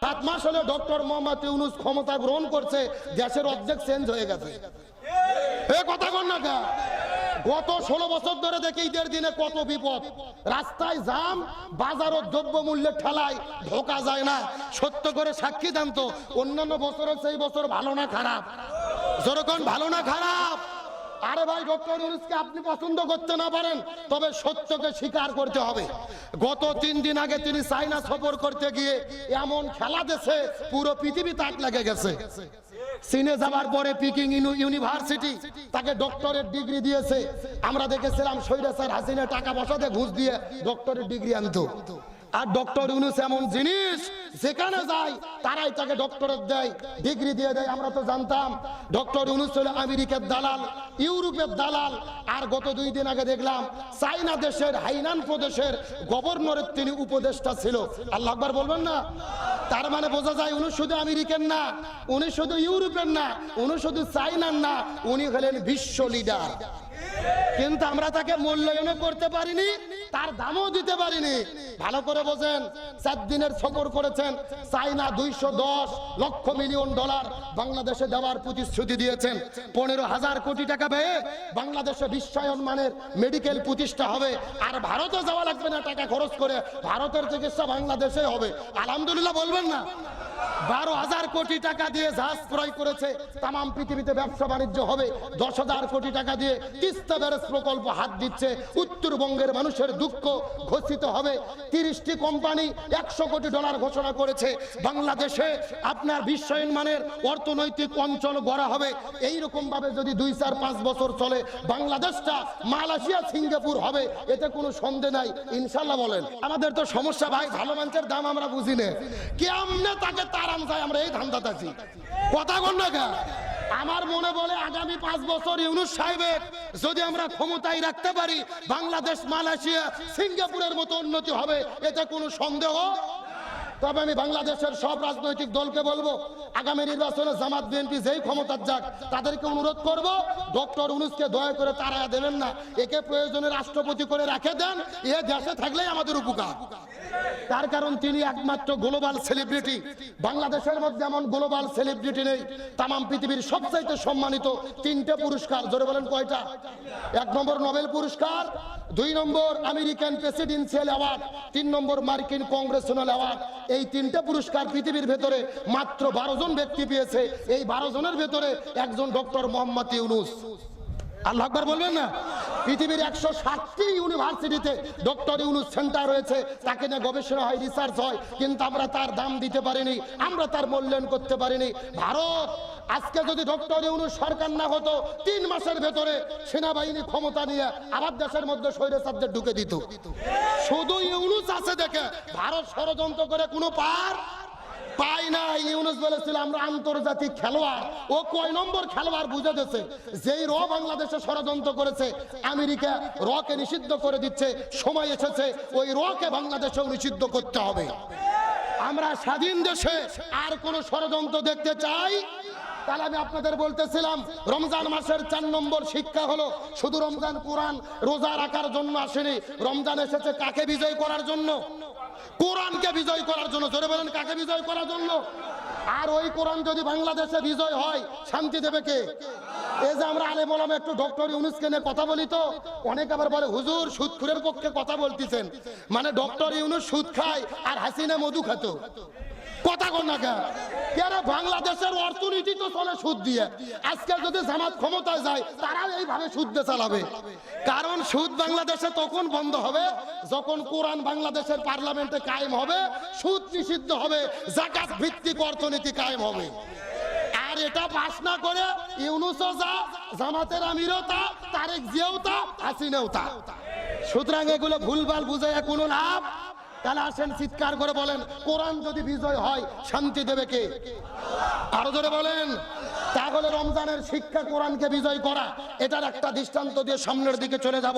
7 মাস হলে ডক্টর মোহাম্মদ ইউনূস ক্ষমতা গ্রহণ করছে, দেশের অবজেক্ট চেঞ্জ হয়ে গেছে। এ কথা কন না কা? গত 16 বছর ধরে দেখি ঈদের দিনে কত বিপদ, রাস্তায় জাম, বাজারত দ্রব্য মূল্যের ঠেলায় ঢোকা যায় না। সত্য করে সাক্ষী দেন তো, অন্যান্য বছরের সেই বছর ভালো না খারাপ? যেরকম ভালো না খারাপ? আরে ভাই, ডক্টর ইউনূসকে আপনি পছন্দ করতে না পারেন, তবে সত্যকে স্বীকার করতে হবে। গত 3 দিন আগে তিনি চায়না সফর করতে গিয়ে এমন খেলা দেশে পুরো পৃথিবী তাক লেগে গেছে। চীনে যাবার পরে পিকিং ইউনিভার্সিটি তাকে ডক্টরেট ডিগ্রি দিয়েছে। আমরা দেখেছিলাম স্বৈরাচার হাসিনা টাকা পয়সা দিয়ে ঘুষ দিয়ে ডক্টরেট ডিগ্রি আনতো। আর ডক্টর ইউনূস এমন জিনিস, যেখানে যায় তারাই তাকে ডক্টরেট দেয়, ডিগ্রি দিয়ে দেয়। আমরা তো জানতাম ডক্টর ইউনূস হলো আমেরিকার দালাল, ইউরোপের দালাল। আর গত 2 দিন আগে দেখলাম চায়না দেশের হাইনান প্রদেশের গভর্নরের তিনি উপদেষ্টা ছিল। আল্লাহু আকবার বলবেন না? তার মানে বোঝা যায় উনি শুধু আমেরিকান না, উনি শুধু ইউরোপের না, উনি শুধু চায়নার না, উনি হলেন বিশ্ব লিডার। কিন্তু আমরা তাকে মূল্যায়ন করতে পারিনি, তার দামও দিতে পারিনি। ভালো করে বোঝেন, 4 দিনের সফর করেছেন। চায়না 210 লক্ষ মিলিয়ন ডলার বাংলাদেশে দেওয়ার প্রতিশ্রুতি দিয়েছেন। 15,000 কোটি টাকা ব্যয়ে বাংলাদেশে বিশ্বায়ন মানের মেডিকেল প্রতিষ্ঠা হবে। আর ভারতে যাওয়া লাগবে না টাকা খরচ করে, ভারতের চিকিৎসা বাংলাদেশে হবে। আলহামদুলিল্লাহ বলবেন না? 12,000 কোটি টাকা দিয়ে জাহাজ ক্রয় করেছে, তামাম পৃথিবীতে ব্যবসা বাণিজ্য হবে। 10,000 কোটি টাকা দিয়ে তিস্তা ব্যারেজ প্রকল্প হাত দিচ্ছে, উত্তরবঙ্গের মানুষের দুঃখ ঘোষিত হবে। 30টি কোম্পানি 100 কোটি ডলার ঘোষণা করেছে। বাংলাদেশে আপনার বিশ্বায়ন মানের অর্থনৈতিক অঞ্চল গড়া হবে। এইরকম ভাবে যদি 2, 4, 5 বছর চলে বাংলাদেশটা মালয়েশিয়া, সিঙ্গাপুর হবে, এতে কোনো সন্দেহ নাই ইনশাআল্লাহ। বলেন, আমাদের তো সমস্যা ভাই, ভালো মানুষের দাম আমরা বুঝি না, কেমনে তাকে তারাম যায়, আমরা এই ধান্দাতে আছি। কথা কন না কা? আমার মনে বলে আগামী 5 বছর ইউনূস সাহেবের যদি আমরা ক্ষমতায় রাখতে পারি, বাংলাদেশ মালয়েশিয়া, সিঙ্গাপুরের মতো উন্নতি হবে, এতে কোনো সন্দেহ। তবে আমি বাংলাদেশের সব রাজনৈতিক দলকে বলবো, আগামী নির্বাচনে জামাত বিএনপি যেই ক্ষমতার যাক, তাদেরকে অনুরোধ করব, ডক্টর ইউনূসকে দয়া করে তাড়ায়া দেবেন না, একে প্রয়োজনে রাষ্ট্রপতি করে রেখে দেন। এ দেশে থাকলেই আমাদের উপকার। তার কারণ তিনি একমাত্র গ্লোবাল সেলিব্রিটি। বাংলাদেশের মধ্যে এমন গ্লোবাল সেলিব্রিটি নেই। তামাম পৃথিবীর সবচাইতে সম্মানিত 3টে পুরস্কার, জোরে বলেন কয়টা? 1 নম্বর নোবেল পুরস্কার, 2 নম্বর আমেরিকান প্রেসিডেন্সিয়াল অ্যাওয়ার্ড, 3 নম্বর মার্কিন কংগ্রেসনাল অ্যাওয়ার্ড। এই 3টে পুরস্কার পৃথিবীর ভেতরে মাত্র 12 জন ব্যক্তি পেয়েছে। এই 12 জনের ভেতরে একজন ডক্টর মোহাম্মদ ইউনূস। আল্লাহু আকবার বলবেন না? পৃথিবীর 160টি ইউনিভার্সিটিতে ডক্টর ইউনূস সেন্টার রয়েছে, তাকে নিয়ে গবেষণা হয়, রিসার্চ হয়, কিন্তু আমরা তার দাম দিতে পারিনি, আমরা তার মূল্যায়ন করতে পারিনি। ভারত আজকে যদি ডক্টর ইউনূস সরকার না হতো, 3 মাসের ভেতরে সেনাবাহিনী ক্ষমতা নিয়ে আবার দেশের মধ্যে স্বৈরাচারদের ঢুকে দিত। শুধু ইউনূস আছে দেখে ভারত ষড়যন্ত্র করে কোনো পার পাই না। ইউনূস বলেছিল আমরা আন্তর্জাতিক খেলোয়াড়। ও কয় নম্বর খেলোয়াড় বুঝে দিয়েছে। যেই র বাংলাদেশে ষড়যন্ত্র করেছে, আমেরিকা রকে নিষিদ্ধ করে দিচ্ছে। সময় এসেছে ওই রকে বাংলাদেশেও নিষিদ্ধ করতে হবে। আমরা স্বাধীন দেশে আর কোন ষড়যন্ত্র দেখতে চাই? তাহলে আমি আপনাদের বলতেছিলাম, রমজান মাসের 4 নম্বর শিক্ষা হলো, শুধু রমজান কোরআন রোজা রাখার জন্য আসেনি। রমজান এসেছে কাকে বিজয় করার জন্য? কোরআনকে বিজয় করার জন্য। জোরে বলেন, কাকে বিজয় করার জন্য? আর ওই কোরআন যদি বাংলাদেশে বিজয় হয়, শান্তি দেবে কে? এই যে আমরা আলেম ওলামা একটু ডক্টর ইউনূসকে নিয়ে কথা বলি, তো অনেক আবার বলে হুজুর সুদখোরের পক্ষে কথা বলতেছেন, মানে ডক্টর ইউনূস সুদ খায় আর হাসিনা মধু খেত। কথা কন না কেন? বাংলাদেশের অর্থনীতি তো চলে সুদ দিয়ে। আজকে যদি জামাত ক্ষমতায় যায়, তারা এইভাবে সুদ দিয়ে চালাবে। কারণ সুদ বাংলাদেশে তখন বন্ধ হবে যখন কোরআন বাংলাদেশের পার্লামেন্টে কায়েম হবে, সুদ নিষিদ্ধ হবে, যাকাত ভিত্তিক অর্থনীতি কায়েম হবে। আর এটা পাস না করে ইউনূসও যা, জামাতের আমিরও তা, তারেক জিয়াও তা, হাসিনাও তা। সুতরাং এগুলো ভুলভাল বুঝে কোনো লাভ। তাহলে আসেন চিৎকার করে বলেন, কোরআন যদি বিজয় হয় শান্তি দেবে কে? আরো জোরে বলেন। তাহলে রমজানের শিক্ষা কোরআনকে বিজয় করা, এটার একটা দৃষ্টান্ত দিয়ে সামনের দিকে চলে যাব।